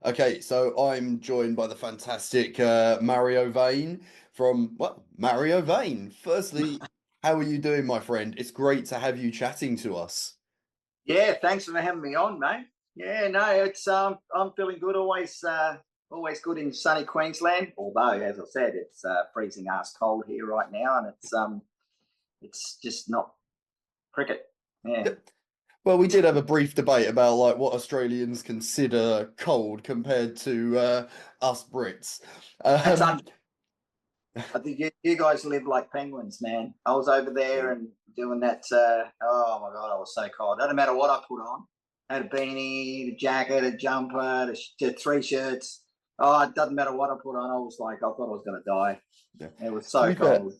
Okay, so I'm joined by the fantastic Mario Vayne from, well, Mario Vayne. Firstly, how are you doing, my friend? It's great to have you chatting to us. Yeah, thanks for having me on, mate. Yeah, no, it's I'm feeling good. Always good in sunny Queensland. Although, as I said, it's freezing ass cold here right now, and it's just not cricket. Yeah, Yep. Well, we did have a brief debate about like what Australians consider cold compared to us Brits. that's Um, un- I think you guys live like penguins, man. I was over there and doing that. Oh my god, I was so cold. Doesn't matter what I put on. I had a beanie, a jacket, a jumper, three shirts. Oh, it doesn't matter what I put on. I was like, I thought I was going to die. yeah. It was To so be fair, cold.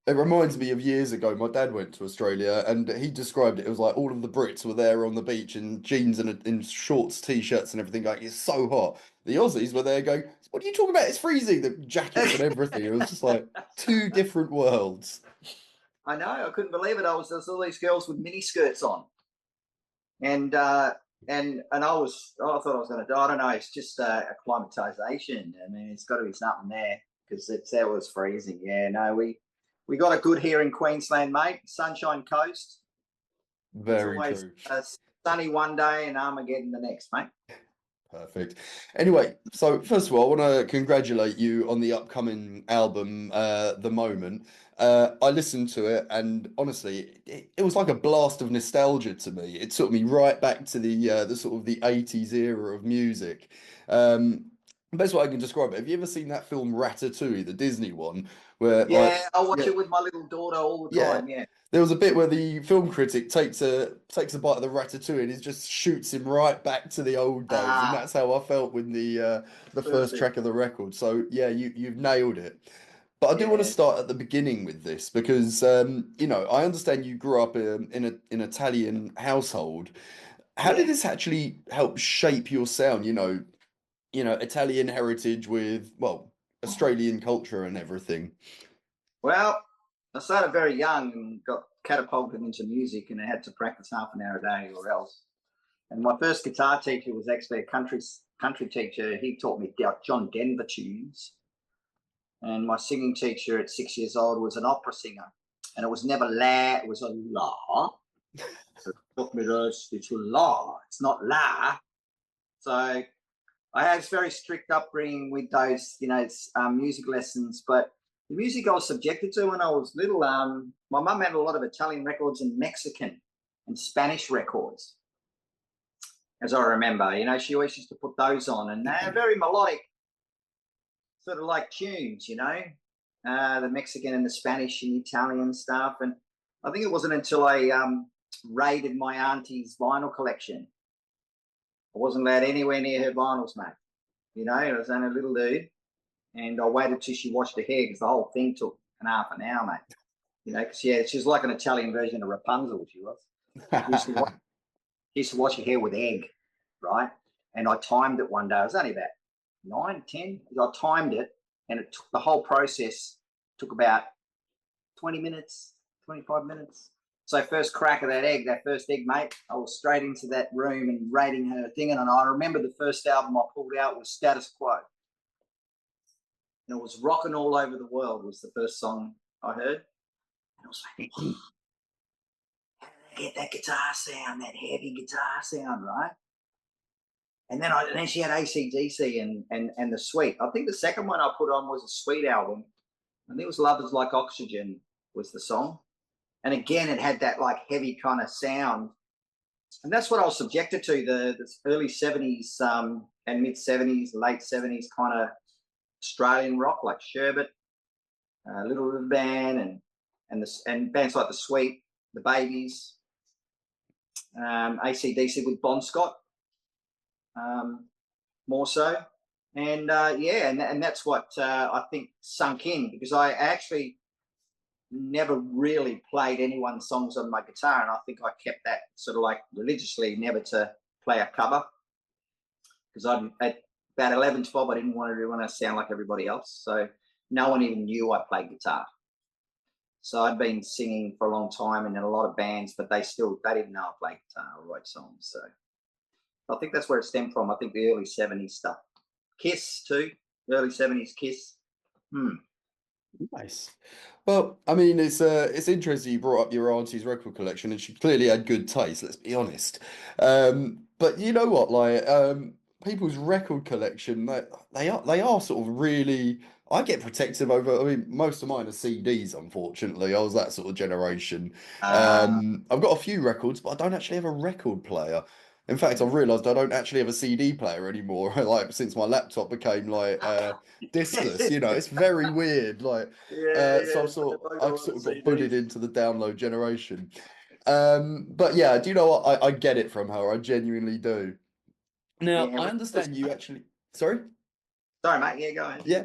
it reminds me of years ago. My dad went to Australia and he described it. It was like all of the Brits were there on the beach in jeans and in shorts, t-shirts, and everything. Like it's so hot. The Aussies were there going, "What are you talking about? It's freezing." The jackets and everything. It was just like two different worlds. I know. I couldn't believe it. There's all these girls with mini skirts on, and I thought I was going to die. I don't know. It's just acclimatization. I mean, it's got to be something there because that was freezing. Yeah, no, we got it good here in Queensland, mate. Sunshine Coast. It's Very always true. sunny one day and Armageddon the next, mate. Perfect. Anyway, so first of all, I want to congratulate you on the upcoming album, The Moment. I listened to it, and honestly, it was like a blast of nostalgia to me. It took me right back to the sort of the 80s era of music. Best way I can describe it. Have you ever seen that film Ratatouille, the Disney one, where like Yeah, I watch yeah, it with my little daughter all the yeah. time. Yeah. There was a bit where the film critic takes a bite of the ratatouille and it just shoots him right back to the old days, and Ah, that's how I felt with the first perfect. track of the record. So yeah, you've nailed it. But I do want to Yeah. start at the beginning with this because I understand you grew up in an Italian household. How did Yeah. this actually help shape your sound? Italian heritage with well Australian culture and everything. Well, I started very young and got catapulted into music, and I had to practice half an hour a day or else. And my first guitar teacher was actually a country teacher. He taught me John Denver tunes. And my singing teacher at 6 years old was an opera singer. And it was never la, it was a la. So it taught me this, it's a la, it's not la. So I had this very strict upbringing with those, music lessons. But the music I was subjected to when I was little, my mum had a lot of Italian records and Mexican and Spanish records, as I remember. She always used to put those on, and they're very melodic, sort of like tunes, the Mexican and the Spanish and Italian stuff. And I think it wasn't until I raided my auntie's vinyl collection. I wasn't allowed anywhere near her vinyls, mate. I was only a little dude, and I waited till she washed her hair because the whole thing took an hour, mate. Because she was like an Italian version of Rapunzel. She was. She used to wash, she used to wash her hair with egg, right? And I timed it one day. I was only about 9, 10. I timed it, and it took the whole process took about 20 minutes, 25 minutes. So first crack of that first egg, mate, I was straight into that room and rating her thing. And I remember the first album I pulled out was Status Quo. And it was Rocking All Over the World was the first song I heard. And I was like, oh, how did I get that guitar sound, that heavy guitar sound, right? And then she had AC/DC and the Sweet. I think the second one I put on was a Sweet album. I think it was Love Is Like Oxygen was the song. And again, it had that like heavy kind of sound. And that's what I was subjected to, the early 70s and mid 70s, late 70s kind of Australian rock like Sherbet, Little River Band, and bands like The Sweet, The Babies, AC/DC with Bon Scott, more so. And and that's what I think sunk in, because I actually never really played anyone's songs on my guitar, and I think I kept that sort of like religiously, never to play a cover, because I'm at about 11, 12, I didn't want to sound like everybody else, so no one even knew I played guitar. So I'd been singing for a long time and in a lot of bands, but they didn't know I played guitar or write songs. So I think that's where it stemmed from. I think the early 70s stuff. Kiss too, early 70s Kiss. Nice. Well, I mean, it's interesting you brought up your auntie's record collection, and she clearly had good taste, let's be honest. But you know what, like, people's record collection, they are sort of really. I get protective over. I mean, most of mine are CDs, unfortunately. I was that sort of generation. Uh, I've got a few records, but I don't actually have a record player. In fact, I've realised I don't actually have a CD player anymore. Like since my laptop became like discless, you know, it's very weird. Like, so yeah, I've I got all the sort of got bullied CDs. into the download generation. But yeah, do you know what? I get it from her. I genuinely do. Now, Yeah, I understand you actually. Sorry? sorry, mate. Yeah, go ahead. Yeah.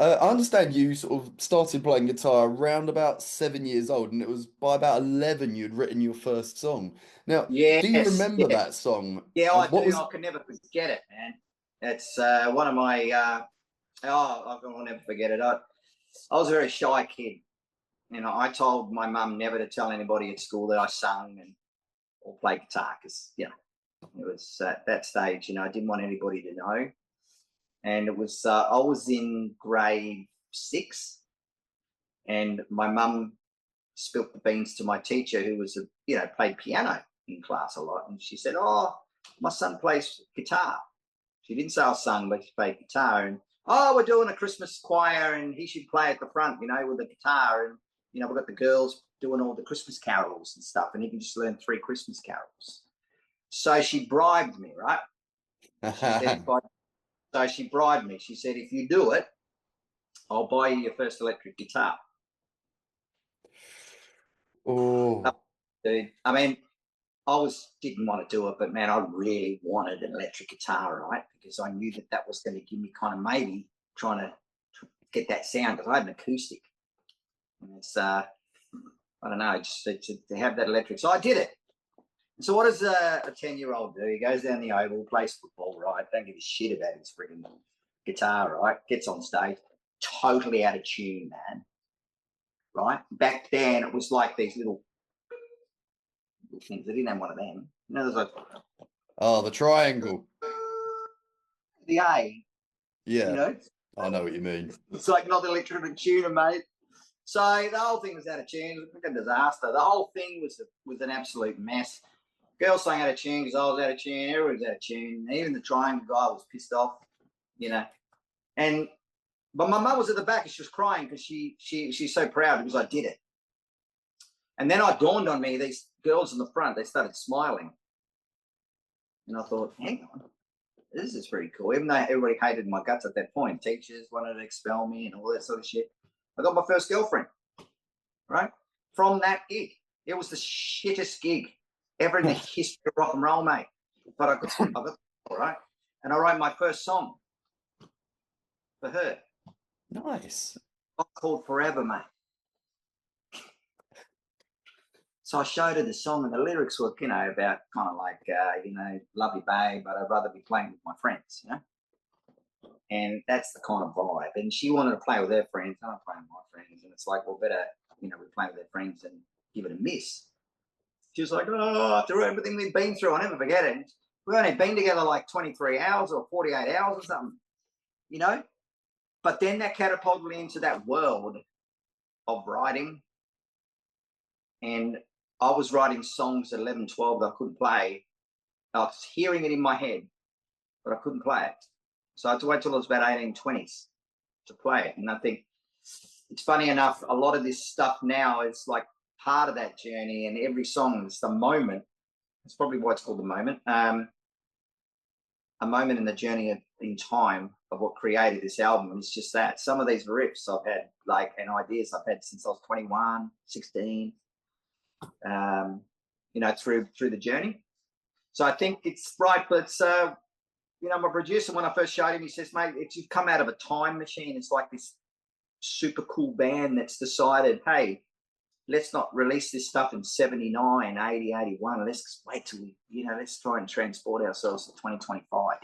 I understand you sort of started playing guitar around about 7 years old, and it was by about 11 you'd written your first song. Now, do you Yes, remember yeah, that song? yeah, I And what do. was. I can never forget it, man. It's one of my. I'll never forget it. I was a very shy kid. You know, I told my mum never to tell anybody at school that I sung and or played guitar because it was at that stage. You know, I didn't want anybody to know. And it was I was in grade 6, and my mum spilt the beans to my teacher, who was played piano in class a lot, and she said, "Oh, my son plays guitar." She didn't say I sung, but she played guitar. And we're doing a Christmas choir, and he should play at the front, with the guitar. And we've got the girls doing all the Christmas carols and stuff, and he can just learn 3 Christmas carols. So she bribed me, right? She said, so she bribed me. She said, if you do it, I'll buy you your first electric guitar. Oh, Dude, I mean, didn't want to do it, but man, I really wanted an electric guitar, right? Because I knew that was going to give me kind of maybe trying to get that sound, because I had an acoustic, and it's I don't know, just to have that electric. So I did it. And so what does a 10-year-old do? He goes down the oval, plays football, right? Don't give a shit about his freaking guitar, right? Gets on stage, totally out of tune, man. Right? Back then, it was like these little things. They didn't have one of them. There's like oh, the triangle. the A, you Yeah, know. I know what you mean. It's like not the electric tuner, mate. So the whole thing was out of tune. It was a disaster. The whole thing was an absolute mess. Girls sang out of tune because I was out of tune. Everyone was out of tune. Even the triangle guy was pissed off, you know. But my mum was at the back and she was crying because she's so proud because I did it. And then it dawned on me, these girls in the front, they started smiling. And I thought, hang on, this is pretty cool. Even though everybody hated my guts at that point, teachers wanted to expel me and all that sort of shit. I got my first girlfriend, right? From that gig. It was the shittest gig ever in the history of rock and roll, mate. But I got all right. And I wrote my first song for her. Nice. Called Forever, mate. So I showed her the song, and the lyrics were, about kind of like, love you, babe, but I'd rather be playing with my friends, And that's the kind of vibe. And she wanted to play with her friends. I'm not playing with my friends. And it's like, well, better, we play with their friends and give it a miss. She was like, oh, after everything we've been through, I'll never forget it. We've only been together like 23 hours or 48 hours or something, But then that catapulted me into that world of writing. And I was writing songs at 11, 12 that I couldn't play. I was hearing it in my head, but I couldn't play it. So I had to wait till I was about 18, 20s to play it. And I think it's funny enough, a lot of this stuff now is like part of that journey, and every song is the moment. It's probably why it's called the moment. A moment in the journey in time of what created this album. And it's just that. Some of these riffs I've had, and ideas I've had since I was 21, 16, through the journey. So I think it's right, but it's my producer, when I first showed him, he says, mate, you've come out of a time machine. It's like this super cool band that's decided, hey, let's not release this stuff in 79, 80, 81. Let's just wait till let's try and transport ourselves to 2025,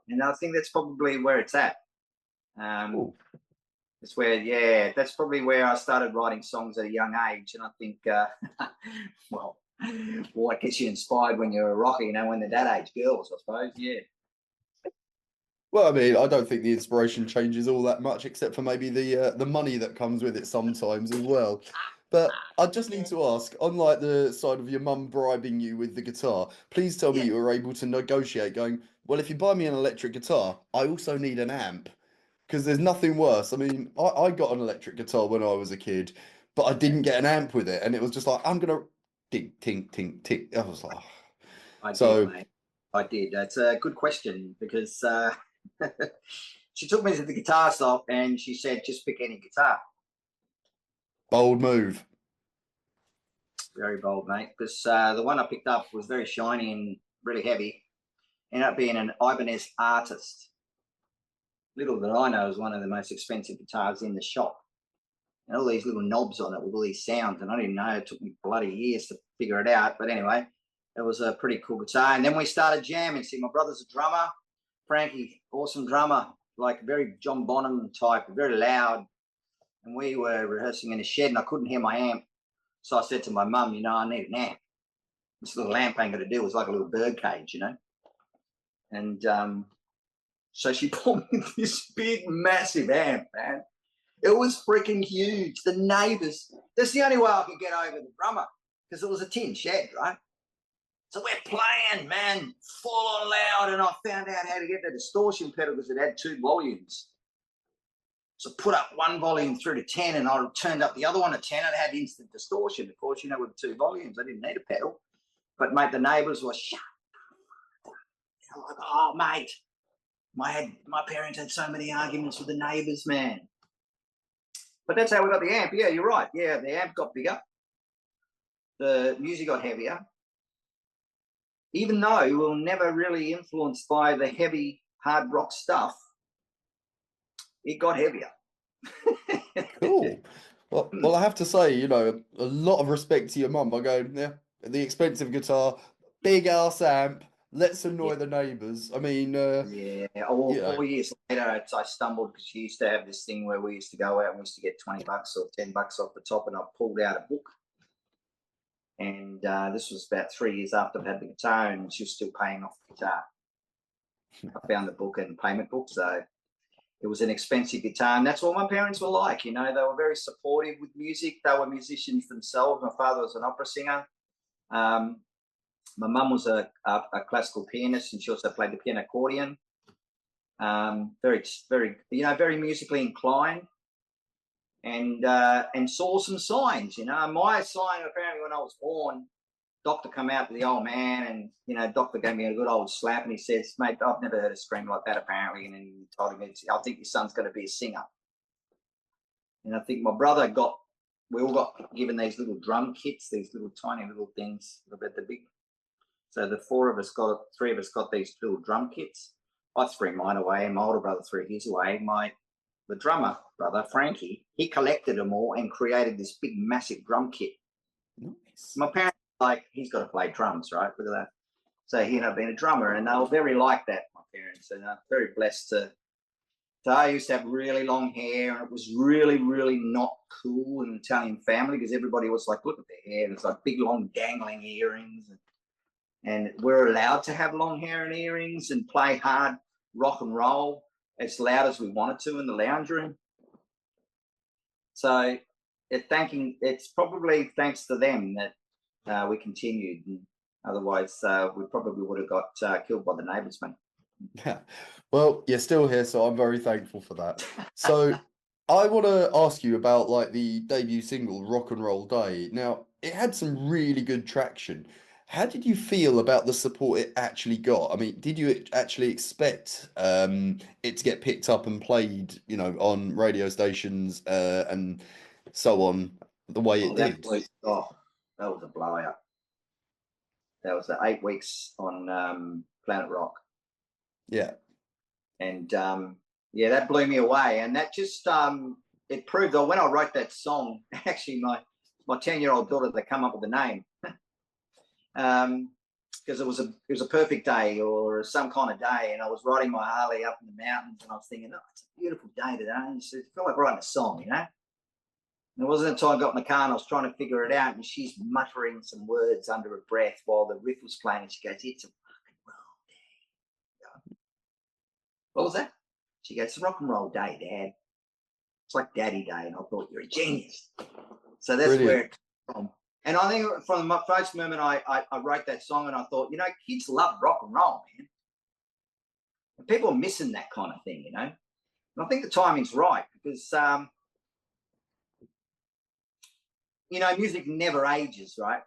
And I think that's probably where it's at. It's where, that's probably where I started writing songs at a young age. And I think, what gets you inspired when you're a rocker, when they're that age, girls, I suppose, yeah. Well, I mean, I don't think the inspiration changes all that much, except for maybe the money that comes with it sometimes as well. But I just need Yeah. to ask, on like the side of your mum bribing you with the guitar, please tell me Yeah. you were able to negotiate, going, well, if you buy me an electric guitar, I also need an amp. Because there's nothing worse. I mean, I got an electric guitar when I was a kid, but I Yeah. didn't get an amp with it, and it was just like, I'm gonna tink, tink, tink, tink. I was like, "Oh." I did, So mate. I did. That's a good question because she took me to the guitar shop and she said, just pick any guitar. bold move. Very bold, mate. Because the one I picked up was very shiny and really heavy. Ended up being an Ibanez Artist. Little did I know, it was one of the most expensive guitars in the shop. And all these little knobs on it with all these sounds. And I didn't know. It took me bloody years to figure it out. But anyway, it was a pretty cool guitar. And then we started jamming. See, my brother's a drummer. Frankie, awesome drummer, like very John Bonham type, very loud. And we were rehearsing in a shed and I couldn't hear my amp. So I said to my mum, you know, I need an amp. This little amp ain't going to do. It was like a little bird cage, you know. And so she bought me this big, massive amp, man. It was freaking huge. The neighbours, that's the only way I could get over the drummer because it was a tin shed, right? So we're playing, man, full on loud. And I found out how to get the distortion pedal because it had 2 volumes. So put up one volume through to 10 and I turned up the other one to 10 and it had instant distortion. Of course, you know, with 2 volumes, I didn't need a pedal. But, mate, the neighbours were shut. I'm like, oh, mate, my parents had so many arguments with the neighbours, man. But that's how we got the amp. Yeah, you're right. Yeah, the amp got bigger. The music got heavier. Even though we were never really influenced by the heavy, hard rock stuff, it got heavier. Cool. Well, I have to say, you know, a lot of respect to your mum by going, yeah, the expensive guitar, big ass amp, let's Yeah. annoy the neighbours. I mean, Yeah, all you know, 4 years later, I stumbled because she used to have this thing where we used to go out and we used to get $20 or $10 off the top, and I pulled out a book. And this was about 3 years after I've had the guitar, and she was still paying off the guitar. I found the book and payment book, so it was an expensive guitar, and that's what my parents were like. You know, they were very supportive with music. They were musicians themselves. My father was an opera singer. Um, my mum was a classical pianist, and she also played the piano accordion. Very, very, you know, very musically inclined, and saw some signs. You know, my sign apparently when I was born, doctor come out to the old man, and you know, doctor gave me a good old slap, and he says, "Mate, I've never heard a scream like that apparently." And then he told him, "I think your son's going to be a singer." And I think my brother got, we all got given these little drum kits, these little tiny little things, about the big. So the 3 of us got these little drum kits. I threw mine away, and my older brother threw his away. The drummer brother Frankie, he collected them all and created this big massive drum kit. nice. My parents like, he's got to play drums, right? Look at that. So he ended up being a drummer, and they were very like that, my parents. And I'm very blessed to. So I used to have really long hair, and it was really, really not cool in an Italian family because everybody was like, look at their hair. And it's like big, long, dangling earrings. And we're allowed to have long hair and earrings and play hard rock and roll as loud as we wanted to in the lounge room. So it's probably thanks to them that we continued. And otherwise, we probably would have got killed by the neighbours, mate. Yeah. Well, you're still here, so I'm very thankful for that. So I want to ask you about like the debut single, Rock and Roll Day. Now, it had some really good traction. How did you feel about the support it actually got? I mean, did you actually expect it to get picked up and played, you know, on radio stations and so on the way it Oh, that did? was that was a blowout. That was 8 weeks on Planet Rock, Yeah. and yeah, that blew me away. And that just it proved that when I wrote that song, actually my 10-year-old daughter, they come up with the name. Because it was a perfect day or some kind of day, and I was riding my Harley up in the mountains, and I was thinking, oh, it's a beautiful day today. And I feel like writing a song, you know. And it wasn't until I got in the car and I was trying to figure it out, and she's muttering some words under her breath while the riff was playing, and she goes, "It's a fucking roll day." What was that? She goes, it's rock and roll day, Dad. It's like Daddy Day. And I thought, you're a genius. So that's Brilliant. where it came from. And I think from my first moment, I wrote that song and I thought, kids love rock and roll, man. And people are missing that kind of thing, And I think the timing's right because, music never ages, right?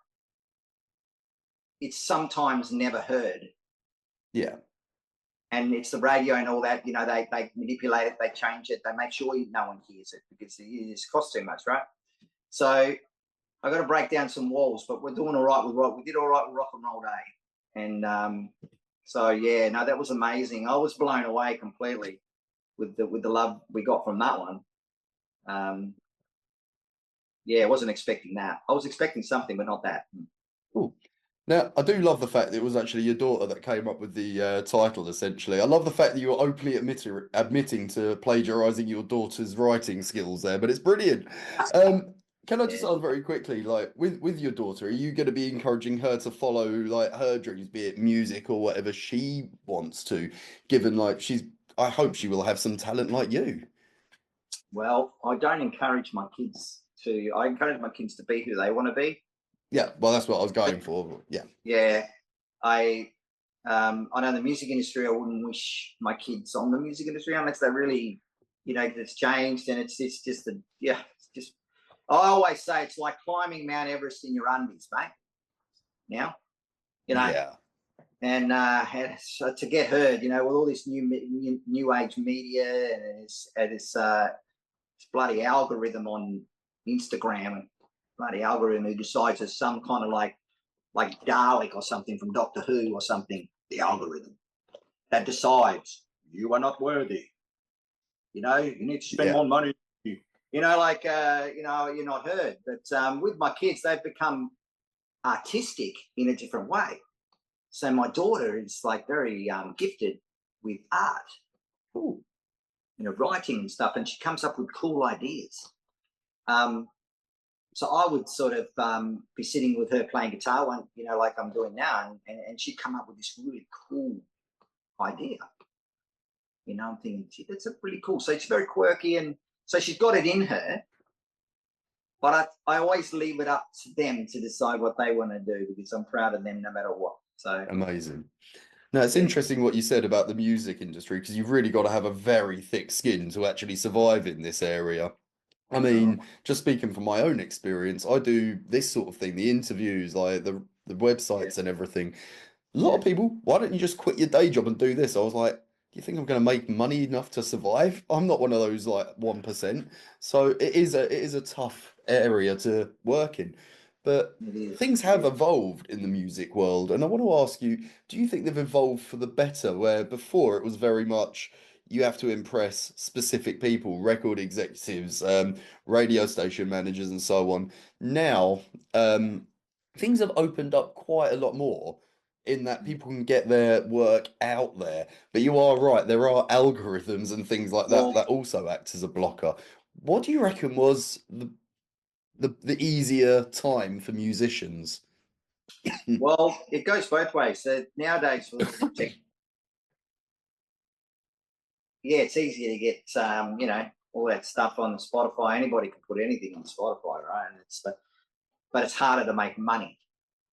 It's sometimes never heard. Yeah. And it's the radio and all that, they manipulate it, they change it, they make sure no one hears it because it costs too much, right? So I got to break down some walls, but we're doing all right with rock. We did all right with Rock and Roll Day. And that was amazing. I was blown away completely with the love we got from that one. I wasn't expecting that. I was expecting something, but not that. Cool. Now, I do love the fact that it was actually your daughter that came up with the title, essentially. I love the fact that you were openly admitting to plagiarizing your daughter's writing skills there, but it's brilliant. Can I just ask very quickly, like, with your daughter, are you going to be encouraging her to follow, like, her dreams, be it music or whatever she wants to, given, like, I hope she will have some talent like you? Well, I don't encourage my kids I encourage my kids to be who they want to be. Yeah, well, that's what I was going for. Yeah. Yeah. I know the music industry, I wouldn't wish my kids on the music industry unless they really, it's changed and it's just I always say it's like climbing Mount Everest in your undies, mate. Now, Yeah. And so to get heard, with all this new age media and this bloody algorithm on Instagram and bloody algorithm who decides there's some kind of like Dalek or something from Doctor Who or something, the algorithm that decides you are not worthy. You need to spend more money. You're not heard. But with my kids, they've become artistic in a different way. So my daughter is like very gifted with art, writing and stuff, and she comes up with cool ideas. So I would sort of be sitting with her playing guitar, like I'm doing now, and she'd come up with this really cool idea. I'm thinking, gee, that's a pretty cool. So she's very quirky, and so she's got it in her. But I always leave it up to them to decide what they want to do because I'm proud of them no matter what. So amazing. Now, it's interesting what you said about the music industry because you've really got to have a very thick skin to actually survive in this area. I mean, just speaking from my own experience, I do this sort of thing, the interviews, like the websites and everything. A lot of people, why don't you just quit your day job and do this? I was like, do you think I'm going to make money enough to survive? I'm not one of those like 1%. So it is a tough area to work in. But things have evolved in the music world, and I want to ask you, do you think they've evolved for the better, where before it was very much you have to impress specific people, record executives, radio station managers, and so on. Now, things have opened up quite a lot more in that people can get their work out there. But you are right, there are algorithms and things like that that also act as a blocker. What do you reckon was the easier time for musicians? Well, it goes both ways. So nowadays, it's easier to get all that stuff on Spotify. Anybody can put anything on Spotify, right? And but it's harder to make money.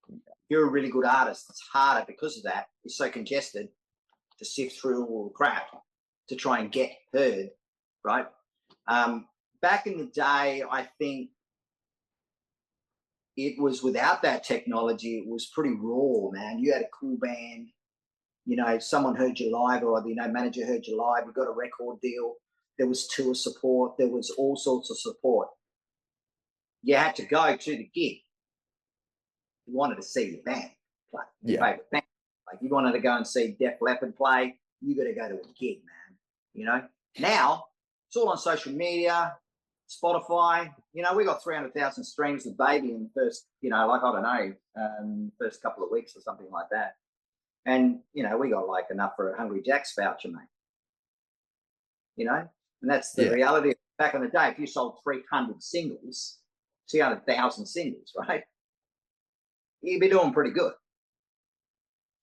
If you're a really good artist, it's harder because of that. It's so congested to sift through all the crap to try and get heard, right? Back in the day, I think it was without that technology, it was pretty raw, man. You had a cool band, someone heard you live or the manager heard you live, you got a record deal, there was tour support, there was all sorts of support. You had to go to the gig. You wanted to see the band play, your favorite band. Like you wanted to go and see Def Leppard play, you got to go to a gig, man. Now it's all on social media, Spotify. We got 300,000 streams of Baby in the first, like I don't know, first couple of weeks or something like that. And we got like enough for a Hungry Jack's voucher, mate. And that's the reality. Back in the day, if you sold 300 singles, 300,000 singles, right? You'd be doing pretty good.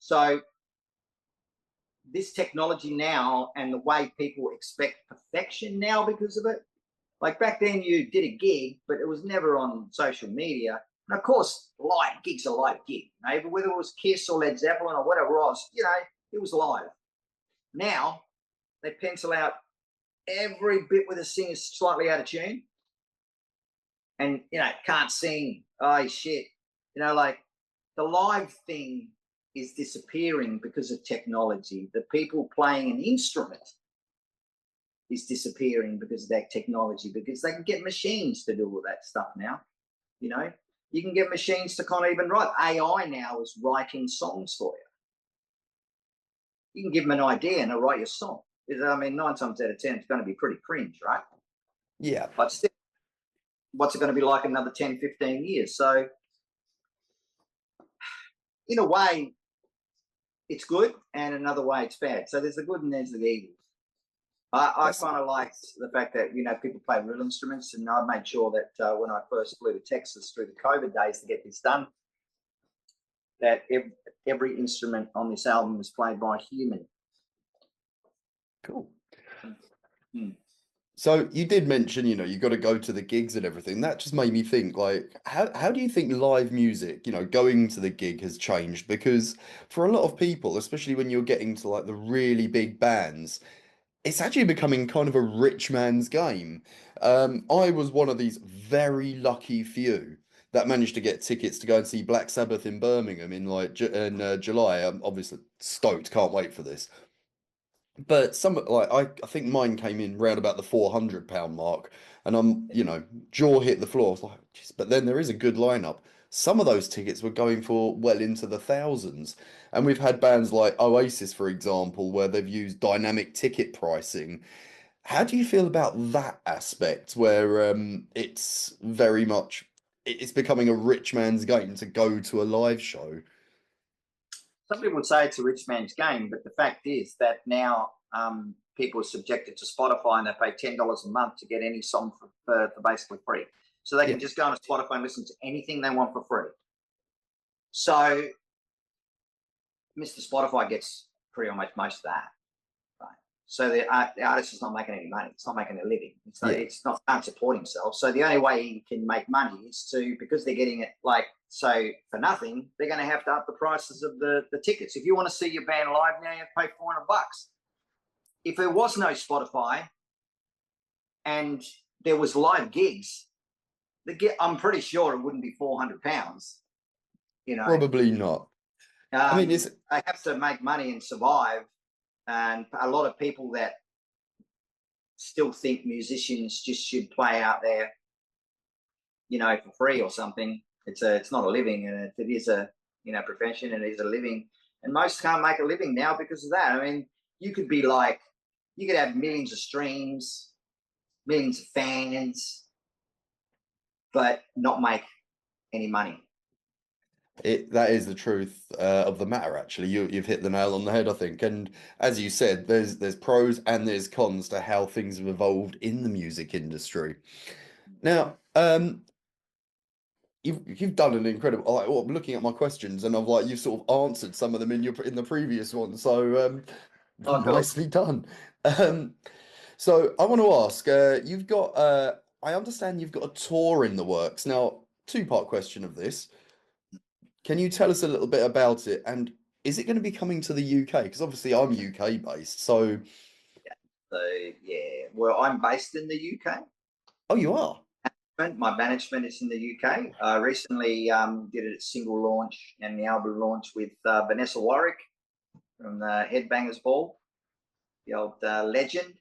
So this technology now and the way people expect perfection now because of it. Like back then, you did a gig, but it was never on social media. And of course, live gigs are live gig, you know, but whether it was Kiss or Led Zeppelin or whatever it was, you know, it was live. Now they pencil out every bit where the singer's slightly out of tune, and you know, can't sing. Oh shit, you know, like the live thing is disappearing because of technology. The people playing an instrument is disappearing because of that technology, because they can get machines to do all that stuff now. You know, you can get machines to kind of even write. AI now is writing songs for you. You can give them an idea and they'll write you a song. I mean, 9 times out of 10, it's going to be pretty cringe, right? Yeah. But still, what's it going to be like in another 10, 15 years? So, in a way, it's good, and another way, it's bad. So, there's the good and there's the evil. I kind of liked the fact that, you know, people play real instruments, and I made sure that when I first flew to Texas through the COVID days to get this done, that every instrument on this album was played by a human. Cool. Hmm. So you did mention, you know, you got to go to the gigs and everything. That just made me think, like, how do you think live music, you know, going to the gig has changed? Because for a lot of people, especially when you're getting to like the really big bands, it's actually becoming kind of a rich man's game. I was one of these very lucky few that managed to get tickets to go and see Black Sabbath in Birmingham in like July. I'm obviously stoked, can't wait for this. But some like I think mine came in round about the £400 mark, and I'm, you know, jaw hit the floor. I was like, "Jeez," but then there is a good lineup. Some of those tickets were going for well into the thousands, and we've had bands like Oasis, for example, where they've used dynamic ticket pricing. How do you feel about that aspect, where it's very much it's becoming a rich man's game to go to a live show? Some people would say it's a rich man's game, but the fact is that now people are subjected to Spotify, and they pay $10 a month to get any song for basically free. So they Yeah. can just go on Spotify and listen to anything they want for free. So Mr. Spotify gets pretty much most of that. Right? So the artist is not making any money. It's not making a living. Yeah. It's not can't support himself. So the only way he can make money is to, because they're getting it like, so for nothing, they're going to have to up the prices of the tickets. If you want to see your band live now, you have to pay $400. If there was no Spotify and there was live gigs, I'm pretty sure it wouldn't be £400. You know, Probably not. I mean, it's they have to make money and survive. And a lot of people that still think musicians just should play out there, you know, for free or something. It's not a living, and it is a, you know, profession, and it is a living. And most can't make a living now because of that. I mean, you could be like, you could have millions of streams, millions of fans, but not make any money. that is the truth of the matter, actually. You've hit the nail on the head, I think. And as you said, there's pros and there's cons to how things have evolved in the music industry. Now, you've done an incredible. Like, well, I'm looking at my questions, and I've like you've sort of answered some of them in the previous one. So Oh, cool. nicely done. Um, so I want to ask, you've got I understand you've got a tour in the works. Now, two-part question of this. Can you tell us a little bit about it? And is it going to be coming to the UK? Because obviously I'm UK based. So, So yeah, well, I'm based in the UK. oh, you are? My management is in the UK. I recently did a single launch and the album launch with Vanessa Warwick from the Headbangers Ball, the old legend,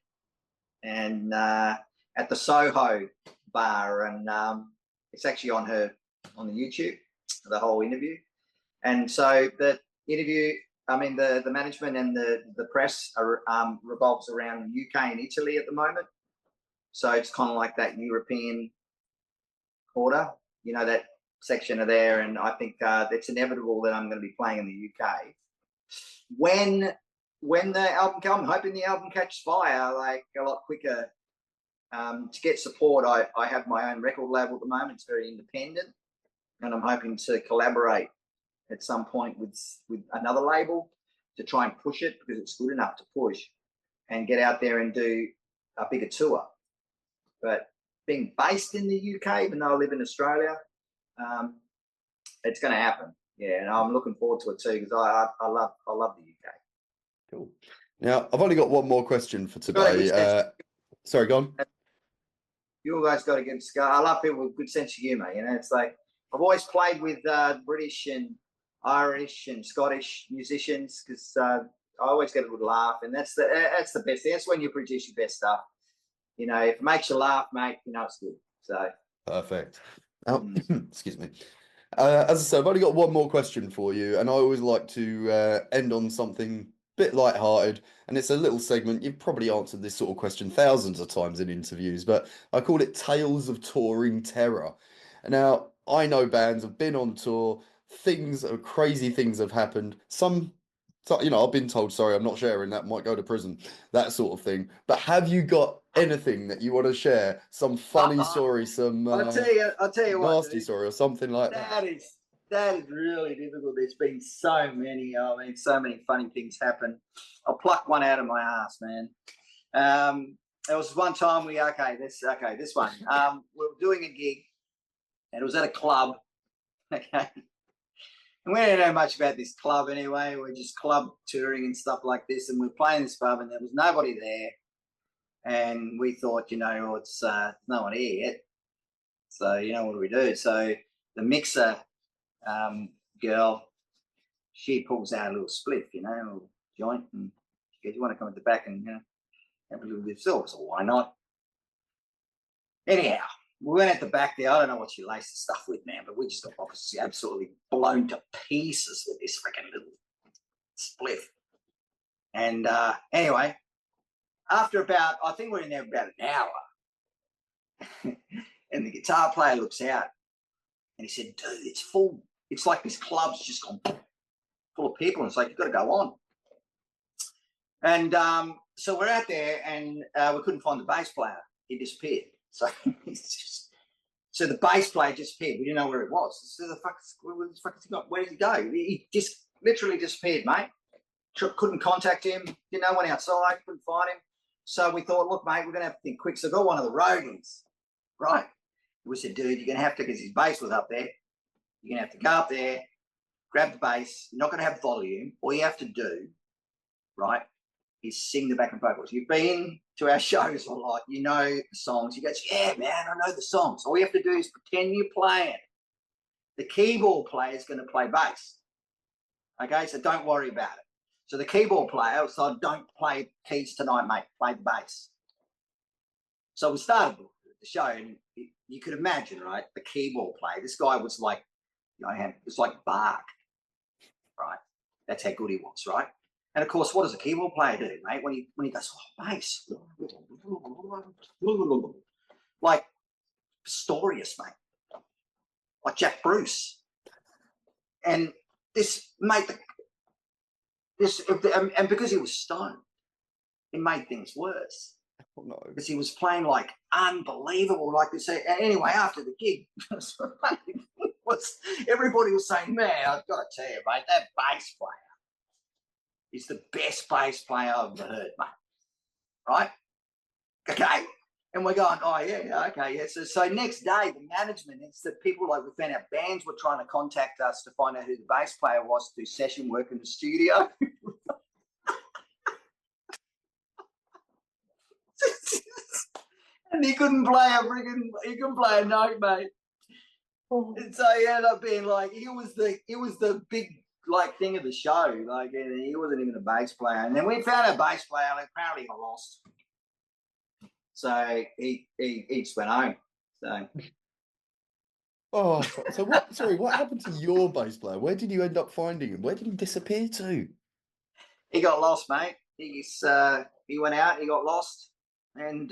and at the Soho bar, and it's actually on the YouTube, the whole interview. And so the interview, I mean, the management and the press are, revolves around the UK and Italy at the moment. So it's kind of like that European quarter, you know, that section of there. And I think it's inevitable that I'm going to be playing in the UK. When the album comes, I'm hoping the album catches fire like a lot quicker. To get support, I have my own record label at the moment. It's very independent, and I'm hoping to collaborate at some point with another label. to try and push it because it's good enough to push and get out there and do a bigger tour. But being based in the UK, even though I live in Australia, it's going to happen. Yeah, and I'm looking forward to it too because I love the UK. Cool. Now, I've only got one more question for today. Sorry, go on. You guys got to get scar. I love people with good sense of humour. You know, it's like I've always played with British and Irish and Scottish musicians because I always get a good laugh, and that's the best thing. That's when you produce your best stuff. You know, if it makes you laugh, mate, you know it's good. So perfect. Now, excuse me. As I said, I've only got one more question for you, and I always like to end on something a bit light-hearted, and it's a little segment. You've probably answered this sort of question thousands of times in interviews, but I call it Tales of Touring Terror. Now, I know bands have been on tour, crazy things have happened. You know, I've been told, sorry, I'm not sharing that, might go to prison, that sort of thing. But have you got anything that you want to share? Some funny story, some I'll tell you what, nasty story or something like that? That is really difficult. There's been so many. I mean, so many funny things happen. I'll pluck one out of my ass, man. There was one time this one. We were doing a gig, and it was at a club. Okay. And we didn't know much about this club anyway. We're just club touring and stuff like this. And we're playing this pub and there was nobody there. And we thought, you know, it's no one here yet. So, you know, what do we do? So the mixer girl, she pulls out a little spliff, you know, a little joint. And she goes, you want to come at the back and, you know, have a little bit of silver? So why not? Anyhow, we went at the back there. I don't know what she laced the stuff with, man, but we just got obviously absolutely blown to pieces with this freaking little spliff. And anyway, after about, I think we're in there about an hour, and the guitar player looks out and he said, dude, it's full. It's like this club's just gone full of people. And it's like, you've got to go on. And so we're out there and we couldn't find the bass player. He disappeared. So so the bass player disappeared. We didn't know where it was. So where has he gone? Where did he go? He just literally disappeared, mate. Couldn't contact him. Didn't know, went outside, couldn't find him. So we thought, look, mate, we're going to have to think quick. So I got one of the roadies, right? We said, dude, you're going to have to, because his bass was up there, you're going to have to go up there, grab the bass. You're not going to have volume. All you have to do, right, is sing the backing vocals. You've been to our shows a lot. You know the songs. He goes, yeah, man, I know the songs. All you have to do is pretend you're playing. The keyboard player is going to play bass. Okay, so don't worry about it. So the keyboard player said, don't play keys tonight, mate. Play the bass. So we started the show, and you could imagine, right, the keyboard player. This guy was like, you know, it was like bark, right? That's how good he was, right? And of course, what does a keyboard player do, mate? When he goes, oh, bass, like Pistorius, mate, like Jack Bruce, and this made and because he was stoned, it made things worse. Oh, no. Because he was playing like unbelievable, like they say. Anyway, after the gig, everybody was saying, man, I've got to tell you, mate, that bass player is the best bass player I've ever heard, mate. Right? Okay. And we're going, oh, yeah, okay, yeah. So next day, the management, it's the people, like, we found out bands were trying to contact us to find out who the bass player was to do session work in the studio. And he couldn't play a note, mate. And so he ended up being like, he was the big, like, thing of the show. Like, and he wasn't even a bass player. And then we found a bass player, and apparently he got lost. So he just went home. So. Oh, so what? Sorry, what happened to your bass player? Where did you end up finding him? Where did he disappear to? He got lost, mate. He went out. He got lost, and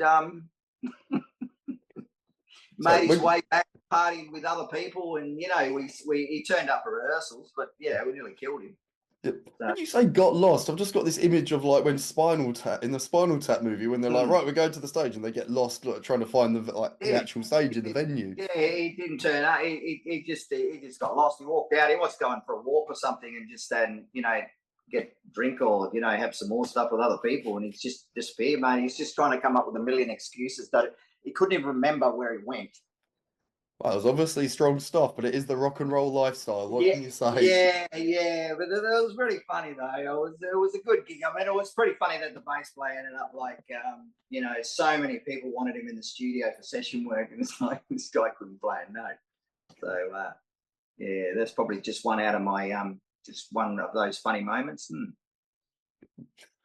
made his way back, partying with other people, and you know, he turned up for rehearsals, but yeah, we nearly killed him. When you say got lost, I've just got this image of like when in the Spinal Tap movie, when they're like, right, we're going to the stage, and they get lost, like, trying to find the actual stage in the venue. Yeah, he didn't turn up. He just got lost. He walked out. He was going for a walk or something, and just then, you know, get drink or, you know, have some more stuff with other people, and he's just disappeared, mate. He's just trying to come up with a million excuses that he couldn't even remember where he went. Well, it was obviously strong stuff, but it is the rock and roll lifestyle. What can you say? Yeah. But it was really funny though. It was a good gig. I mean, it was pretty funny that the bass player ended up like, you know, so many people wanted him in the studio for session work, and it's like this guy couldn't play a note. So yeah, that's probably just one out of my just one of those funny moments.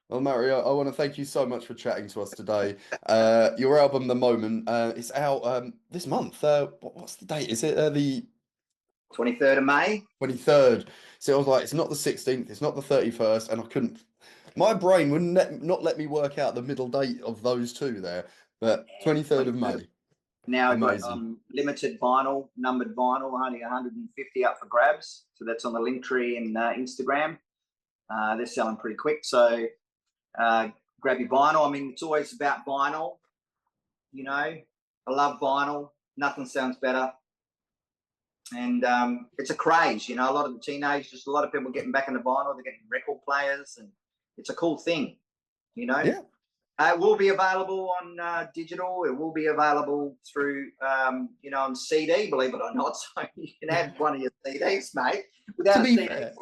Well, Mario, I want to thank you so much for chatting to us today. Your album, The Moment, it's out this month. What's the date? Is it the 23rd of May. 23rd? So I was like, it's not the 16th, it's not the 31st, and I couldn't. My brain wouldn't not let me work out the middle date of those two there. But 23rd of May. Now I've got Amazing. limited vinyl, numbered vinyl, only 150 up for grabs. So that's on the Linktree and Instagram. They're selling pretty quick. So grab your vinyl. I mean, it's always about vinyl. You know, I love vinyl. Nothing sounds better. And it's a craze. You know, a lot of the teenagers, a lot of people getting back into vinyl. They're getting record players, and it's a cool thing. You know. Yeah. It will be available on digital. It will be available through, you know, on CD, believe it or not. So you can add one of your CDs, mate, without a CD player.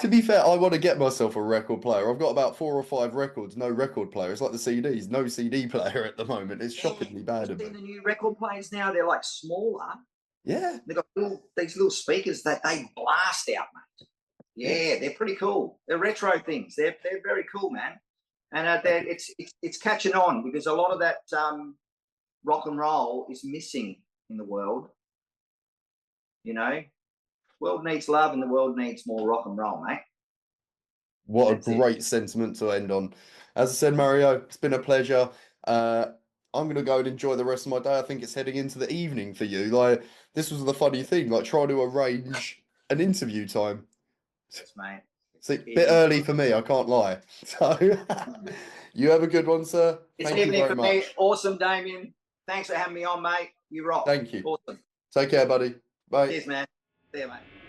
To be fair, I want to get myself a record player. I've got about 4 or 5 records, no record player. It's like the CDs, no CD player at the moment. It's shockingly bad. You've seen the new record players now? They're like smaller. Yeah. They've got these little speakers that they blast out, mate. Yeah, they're pretty cool. They're retro things. They're very cool, man. And it's catching on, because a lot of that rock and roll is missing in the world. You know, world needs love, and the world needs more rock and roll, mate. What a great sentiment to end on. As I said, Mario, it's been a pleasure. I'm going to go and enjoy the rest of my day. I think it's heading into the evening for you. Like, this was the funny thing, like trying to arrange an interview time. Yes, mate. See, a bit early for me, I can't lie. So, you have a good one, sir. Thank you very much. Me. Awesome, Damian. Thanks for having me on, mate. You rock. Thank you. Awesome. Take care, buddy. Bye. Cheers, man. See you, mate.